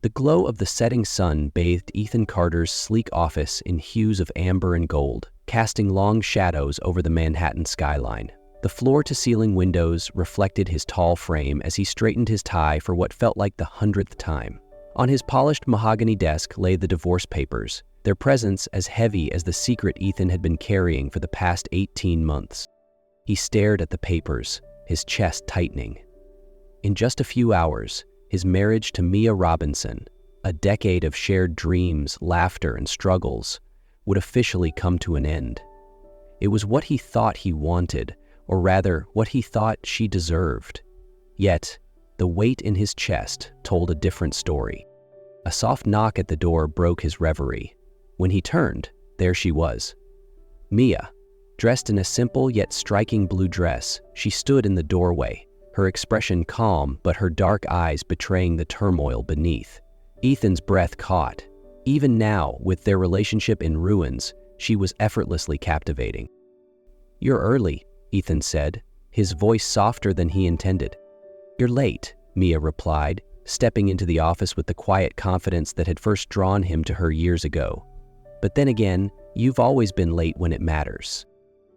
The glow of the setting sun bathed Ethan Carter's sleek office in hues of amber and gold, casting long shadows over the Manhattan skyline. The floor-to-ceiling windows reflected his tall frame as he straightened his tie for what felt like the 100th time. On his polished mahogany desk lay the divorce papers, their presence as heavy as the secret Ethan had been carrying for the past 18 months. He stared at the papers, his chest tightening. In just a few hours, his marriage to Mia Robinson, a decade of shared dreams, laughter, and struggles, would officially come to an end. It was what he thought he wanted, or rather, what he thought she deserved. Yet, the weight in his chest told a different story. A soft knock at the door broke his reverie. When he turned, there she was. Mia, dressed in a simple yet striking blue dress, she stood in the doorway, her expression calm but her dark eyes betraying the turmoil beneath. Ethan's breath caught. Even now, with their relationship in ruins, she was effortlessly captivating. "You're early," Ethan said, his voice softer than he intended. "You're late," Mia replied, stepping into the office with the quiet confidence that had first drawn him to her years ago. "But then again, you've always been late when it matters."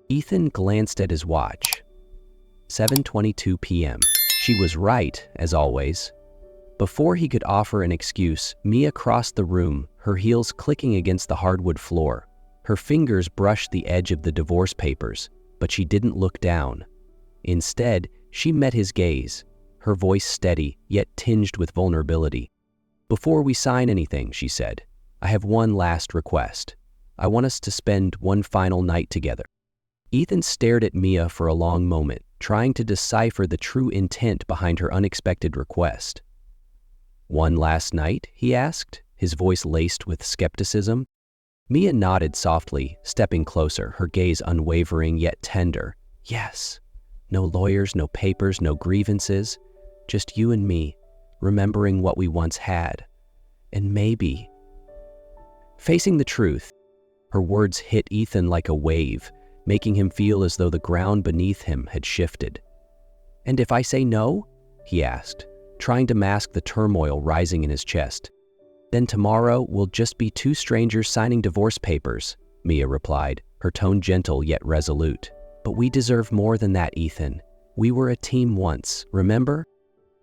Ethan glanced at his watch. 7:22 p.m. She was right, as always. Before he could offer an excuse, Mia crossed the room, her heels clicking against the hardwood floor. Her fingers brushed the edge of the divorce papers, but she didn't look down. Instead, she met his gaze, her voice steady, yet tinged with vulnerability. "Before we sign anything," she said, "I have one last request. I want us to spend one final night together." Ethan stared at Mia for a long moment, trying to decipher the true intent behind her unexpected request. "One last night?" he asked, his voice laced with skepticism. Mia nodded softly, stepping closer, her gaze unwavering yet tender. "Yes. No lawyers, no papers, no grievances. Just you and me, remembering what we once had. And maybe—" Facing the truth, her words hit Ethan like a wave, making him feel as though the ground beneath him had shifted. "And if I say no?" he asked, trying to mask the turmoil rising in his chest. "Then tomorrow we'll just be two strangers signing divorce papers," Mia replied, her tone gentle yet resolute. "But we deserve more than that, Ethan. We were a team once, remember?"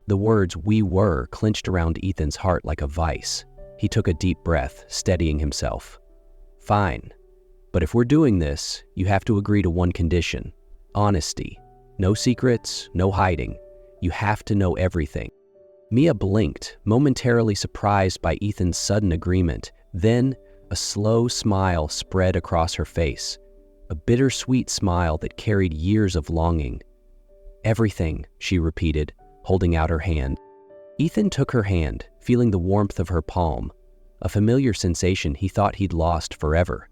The words "we were" clenched around Ethan's heart like a vice. He took a deep breath, steadying himself. "Fine. But if we're doing this, you have to agree to one condition. Honesty. No secrets, no hiding. You have to know everything." Mia blinked, momentarily surprised by Ethan's sudden agreement. Then, a slow smile spread across her face, a bittersweet smile that carried years of longing. "Everything," she repeated, holding out her hand. Ethan took her hand, feeling the warmth of her palm, a familiar sensation he thought he'd lost forever.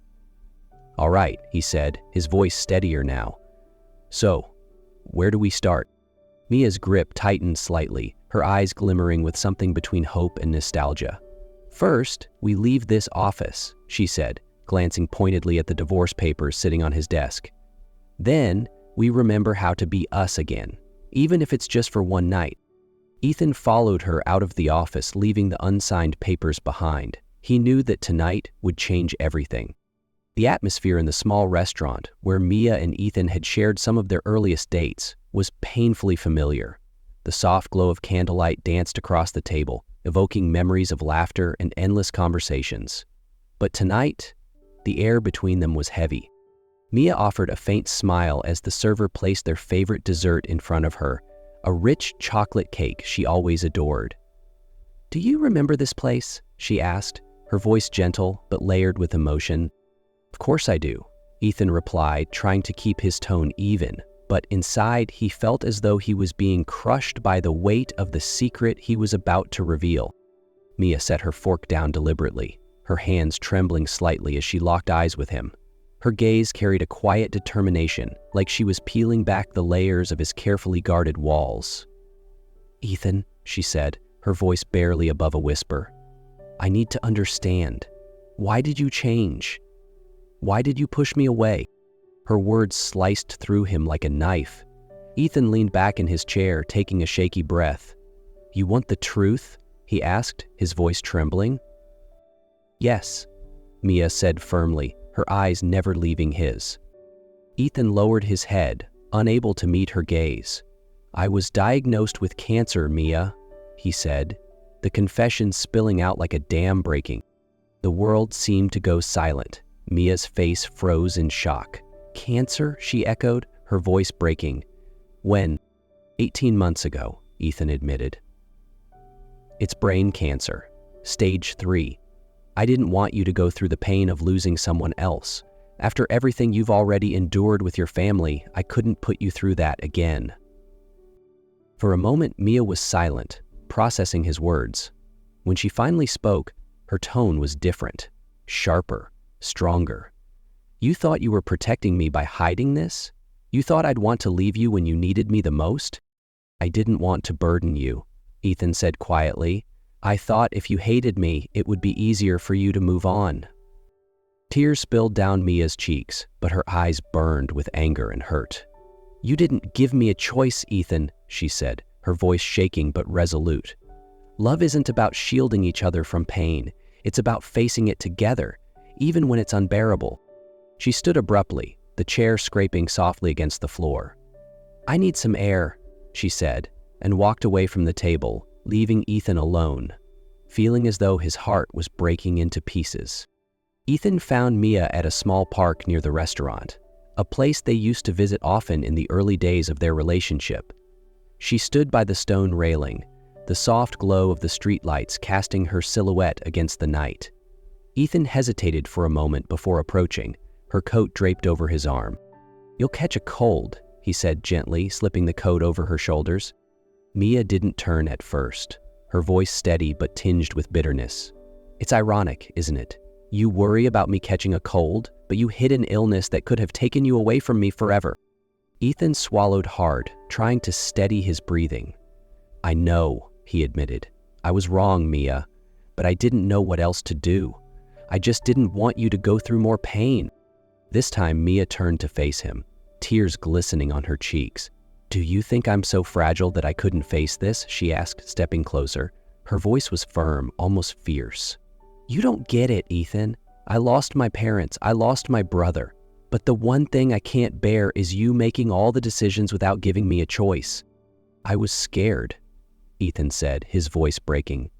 "All right," he said, his voice steadier now. "So, where do we start?" Mia's grip tightened slightly, her eyes glimmering with something between hope and nostalgia. "First, we leave this office," she said, glancing pointedly at the divorce papers sitting on his desk. "Then, we remember how to be us again, even if it's just for one night." Ethan followed her out of the office, leaving the unsigned papers behind. He knew that tonight would change everything. The atmosphere in the small restaurant, where Mia and Ethan had shared some of their earliest dates, was painfully familiar. The soft glow of candlelight danced across the table, evoking memories of laughter and endless conversations. But tonight, the air between them was heavy. Mia offered a faint smile as the server placed their favorite dessert in front of her, a rich chocolate cake she always adored. "Do you remember this place?" she asked, her voice gentle but layered with emotion. "Of course I do," Ethan replied, trying to keep his tone even, but inside he felt as though he was being crushed by the weight of the secret he was about to reveal. Mia set her fork down deliberately, her hands trembling slightly as she locked eyes with him. Her gaze carried a quiet determination, like she was peeling back the layers of his carefully guarded walls. "Ethan," she said, her voice barely above a whisper, "I need to understand. Why did you change? Why did you push me away?" Her words sliced through him like a knife. Ethan leaned back in his chair, taking a shaky breath. "You want the truth?" he asked, his voice trembling. Yes, Mia said firmly, her eyes never leaving his. Ethan lowered his head, unable to meet her gaze. I was diagnosed with cancer, Mia, he said, the confession spilling out like a dam breaking. The world seemed to go silent. Mia's face froze in shock. Cancer, she echoed, her voice breaking. When? 18 months ago, Ethan admitted. It's brain cancer, stage 3. I didn't want you to go through the pain of losing someone else. After everything you've already endured with your family, I couldn't put you through that again. For a moment, Mia was silent, processing his words. When she finally spoke, her tone was different, sharper, stronger. You thought you were protecting me by hiding this? You thought I'd want to leave you when you needed me the most? I didn't want to burden you, Ethan said quietly. I thought if you hated me, it would be easier for you to move on. Tears spilled down Mia's cheeks, but her eyes burned with anger and hurt. You didn't give me a choice, Ethan, she said, her voice shaking but resolute. Love isn't about shielding each other from pain. It's about facing it together, even when it's unbearable. She stood abruptly, the chair scraping softly against the floor. I need some air, she said, and walked away from the table, leaving Ethan alone, feeling as though his heart was breaking into pieces. Ethan found Mia at a small park near the restaurant, a place they used to visit often in the early days of their relationship. She stood by the stone railing, the soft glow of the streetlights casting her silhouette against the night. Ethan hesitated for a moment before approaching, her coat draped over his arm. You'll catch a cold, he said gently, slipping the coat over her shoulders. Mia didn't turn at first, her voice steady but tinged with bitterness. It's ironic, isn't it? You worry about me catching a cold, but you hid an illness that could have taken you away from me forever. Ethan swallowed hard, trying to steady his breathing. I know, he admitted. I was wrong, Mia, but I didn't know what else to do. I just didn't want you to go through more pain. This time, Mia turned to face him, tears glistening on her cheeks. Do you think I'm so fragile that I couldn't face this? She asked, stepping closer. Her voice was firm, almost fierce. You don't get it, Ethan. I lost my parents, I lost my brother. But the one thing I can't bear is you making all the decisions without giving me a choice. I was scared, Ethan said, his voice breaking.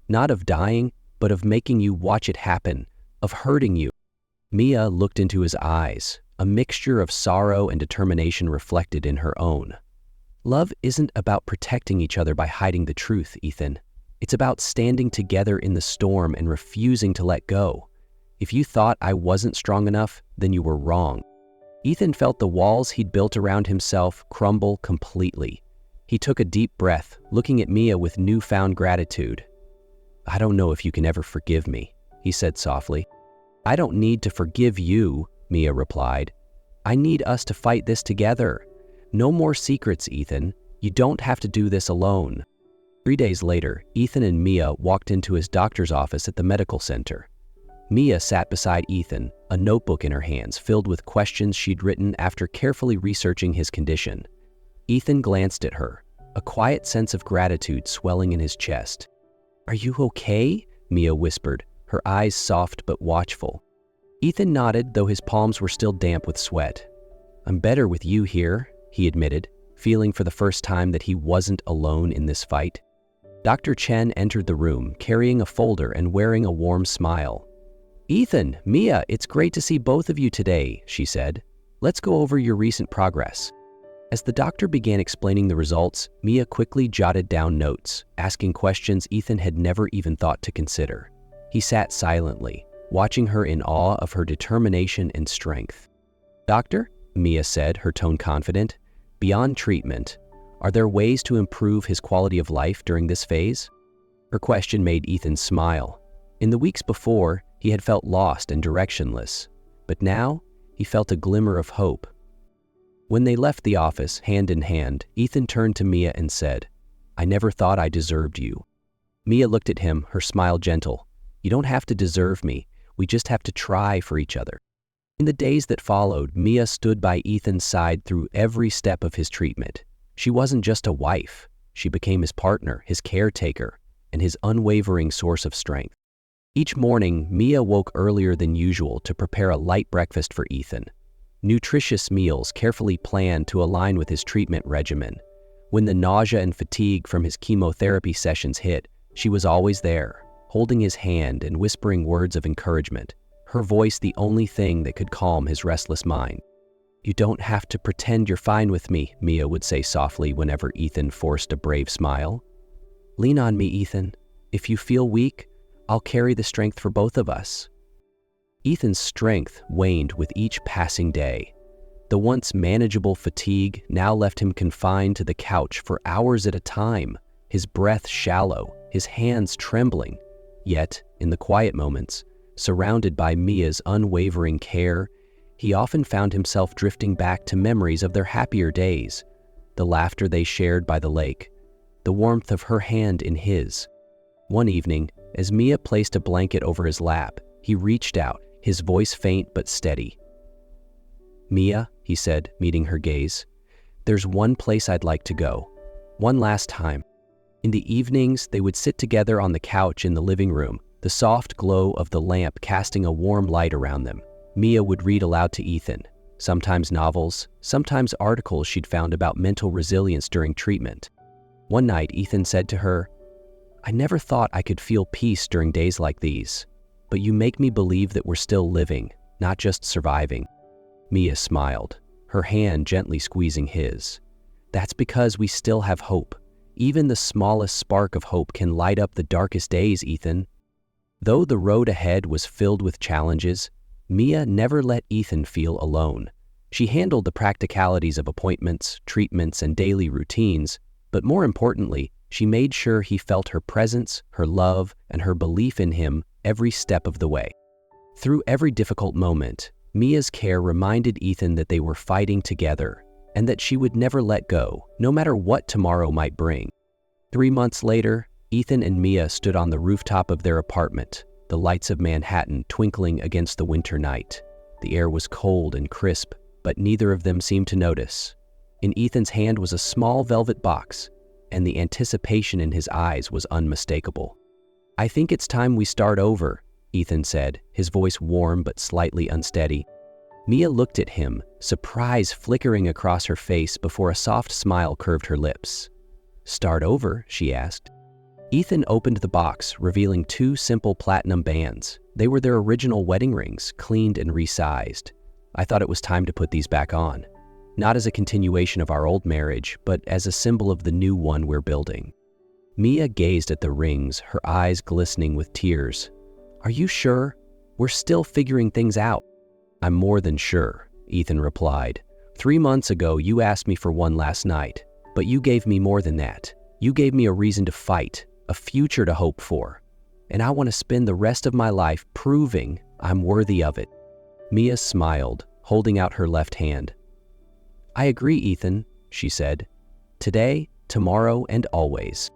Not of dying, but of making you watch it happen, of hurting you. Mia looked into his eyes, a mixture of sorrow and determination reflected in her own. Love isn't about protecting each other by hiding the truth, Ethan. It's about standing together in the storm and refusing to let go. If you thought I wasn't strong enough, then you were wrong. Ethan felt the walls he'd built around himself crumble completely. He took a deep breath, looking at Mia with newfound gratitude. I don't know if you can ever forgive me, he said softly. I don't need to forgive you, Mia replied. I need us to fight this together. No more secrets, Ethan. You don't have to do this alone. 3 days later, Ethan and Mia walked into his doctor's office at the medical center. Mia sat beside Ethan, a notebook in her hands filled with questions she'd written after carefully researching his condition. Ethan glanced at her, a quiet sense of gratitude swelling in his chest. Are you okay? Mia whispered, her eyes soft but watchful. Ethan nodded, though his palms were still damp with sweat. I'm better with you here, he admitted, feeling for the first time that he wasn't alone in this fight. Dr. Chen entered the room, carrying a folder and wearing a warm smile. Ethan, Mia, it's great to see both of you today, she said. Let's go over your recent progress. As the doctor began explaining the results, Mia quickly jotted down notes, asking questions Ethan had never even thought to consider. He sat silently, watching her in awe of her determination and strength. Doctor, Mia said, her tone confident, beyond treatment, are there ways to improve his quality of life during this phase? Her question made Ethan smile. In the weeks before, he had felt lost and directionless, but now he felt a glimmer of hope. When they left the office, hand in hand, Ethan turned to Mia and said, I never thought I deserved you. Mia looked at him, her smile gentle. You don't have to deserve me. We just have to try for each other. In the days that followed, Mia stood by Ethan's side through every step of his treatment. She wasn't just a wife. She became his partner, his caretaker, and his unwavering source of strength. Each morning, Mia woke earlier than usual to prepare a light breakfast for Ethan. Nutritious meals carefully planned to align with his treatment regimen. When the nausea and fatigue from his chemotherapy sessions hit, she was always there, holding his hand and whispering words of encouragement, her voice the only thing that could calm his restless mind. "You don't have to pretend you're fine with me," Mia would say softly whenever Ethan forced a brave smile. "Lean on me, Ethan. If you feel weak, I'll carry the strength for both of us." Ethan's strength waned with each passing day. The once manageable fatigue now left him confined to the couch for hours at a time, his breath shallow, his hands trembling. Yet, in the quiet moments, surrounded by Mia's unwavering care, he often found himself drifting back to memories of their happier days, the laughter they shared by the lake, the warmth of her hand in his. One evening, as Mia placed a blanket over his lap, he reached out, his voice faint but steady. "Mia," he said, meeting her gaze, "there's one place I'd like to go. One last time." In the evenings, they would sit together on the couch in the living room, the soft glow of the lamp casting a warm light around them. Mia would read aloud to Ethan, sometimes novels, sometimes articles she'd found about mental resilience during treatment. One night, Ethan said to her, "I never thought I could feel peace during days like these, but you make me believe that we're still living, not just surviving." Mia smiled, her hand gently squeezing his. "That's because we still have hope. Even the smallest spark of hope can light up the darkest days, Ethan." Though the road ahead was filled with challenges, Mia never let Ethan feel alone. She handled the practicalities of appointments, treatments, and daily routines, but more importantly, she made sure he felt her presence, her love, and her belief in him every step of the way. Through every difficult moment, Mia's care reminded Ethan that they were fighting together and that she would never let go, no matter what tomorrow might bring. 3 months later, Ethan and Mia stood on the rooftop of their apartment, the lights of Manhattan twinkling against the winter night. The air was cold and crisp, but neither of them seemed to notice. In Ethan's hand was a small velvet box, and the anticipation in his eyes was unmistakable. "I think it's time we start over," Ethan said, his voice warm but slightly unsteady. Mia looked at him, surprise flickering across her face before a soft smile curved her lips. "Start over?" she asked. Ethan opened the box, revealing 2 simple platinum bands. They were their original wedding rings, cleaned and resized. "I thought it was time to put these back on. Not as a continuation of our old marriage, but as a symbol of the new one we're building." Mia gazed at the rings, her eyes glistening with tears. "Are you sure? We're still figuring things out." "I'm more than sure," Ethan replied. 3 months ago, you asked me for one last night, but you gave me more than that. You gave me a reason to fight, a future to hope for, and I want to spend the rest of my life proving I'm worthy of it." Mia smiled, holding out her left hand. "I agree, Ethan," she said. "Today, tomorrow, and always."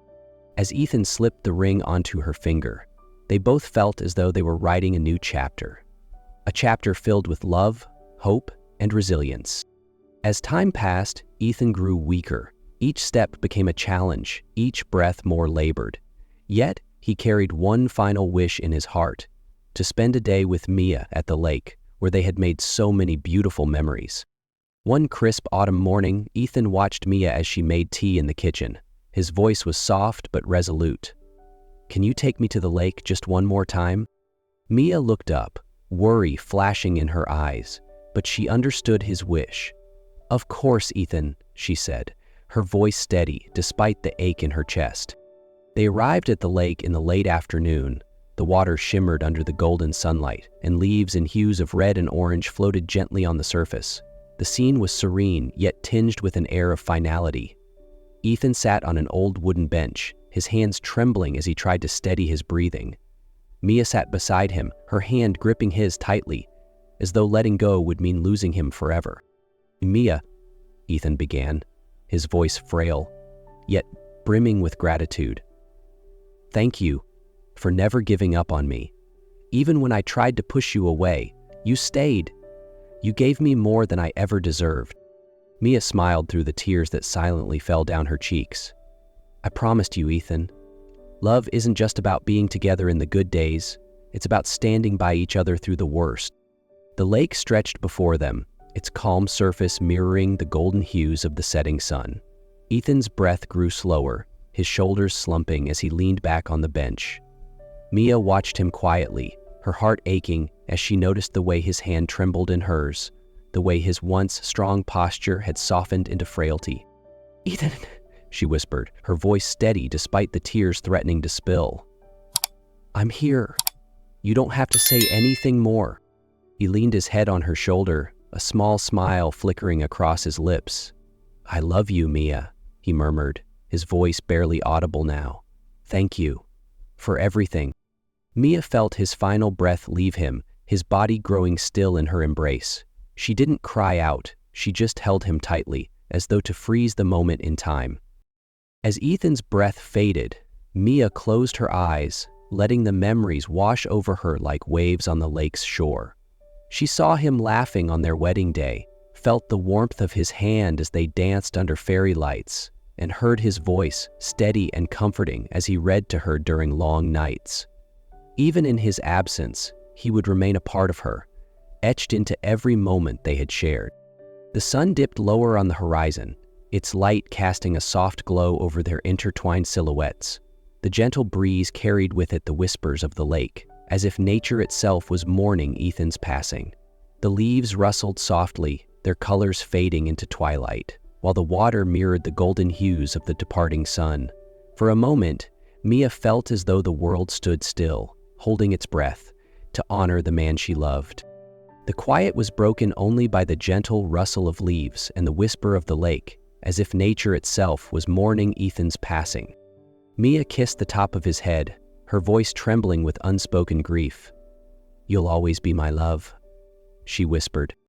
As Ethan slipped the ring onto her finger, they both felt as though they were writing a new chapter. A chapter filled with love, hope, and resilience. As time passed, Ethan grew weaker. Each step became a challenge, each breath more labored. Yet, he carried one final wish in his heart, to spend a day with Mia at the lake, where they had made so many beautiful memories. One crisp autumn morning, Ethan watched Mia as she made tea in the kitchen. His voice was soft but resolute. "Can you take me to the lake just one more time?" Mia looked up, worry flashing in her eyes, but she understood his wish. "Of course, Ethan," she said, her voice steady despite the ache in her chest. They arrived at the lake in the late afternoon. The water shimmered under the golden sunlight, and leaves in hues of red and orange floated gently on the surface. The scene was serene, yet tinged with an air of finality. Ethan sat on an old wooden bench, his hands trembling as he tried to steady his breathing. Mia sat beside him, her hand gripping his tightly, as though letting go would mean losing him forever. "Mia," Ethan began, his voice frail, yet brimming with gratitude. "Thank you for never giving up on me. Even when I tried to push you away, you stayed. You gave me more than I ever deserved." Mia smiled through the tears that silently fell down her cheeks. "I promised you, Ethan. Love isn't just about being together in the good days, it's about standing by each other through the worst. The lake stretched before them, its calm surface mirroring the golden hues of the setting sun. Ethan's breath grew slower, his shoulders slumping as he leaned back on the bench. Mia watched him quietly, her heart aching as she noticed the way his hand trembled in hers, the way his once strong posture had softened into frailty. "Ethan," she whispered, her voice steady despite the tears threatening to spill. "I'm here. You don't have to say anything more." He leaned his head on her shoulder, a small smile flickering across his lips. "I love you, Mia," he murmured, his voice barely audible now. "Thank you. For everything." Mia felt his final breath leave him, his body growing still in her embrace. She didn't cry out, she just held him tightly, as though to freeze the moment in time. As Ethan's breath faded, Mia closed her eyes, letting the memories wash over her like waves on the lake's shore. She saw him laughing on their wedding day, felt the warmth of his hand as they danced under fairy lights, and heard his voice, steady and comforting as he read to her during long nights. Even in his absence, he would remain a part of her, etched into every moment they had shared. The sun dipped lower on the horizon, its light casting a soft glow over their intertwined silhouettes. The gentle breeze carried with it the whispers of the lake, as if nature itself was mourning Ethan's passing. The leaves rustled softly, their colors fading into twilight, while the water mirrored the golden hues of the departing sun. For a moment, Mia felt as though the world stood still, holding its breath, to honor the man she loved. The quiet was broken only by the gentle rustle of leaves and the whisper of the lake, as if nature itself was mourning Ethan's passing. Mia kissed the top of his head, her voice trembling with unspoken grief. "You'll always be my love," she whispered,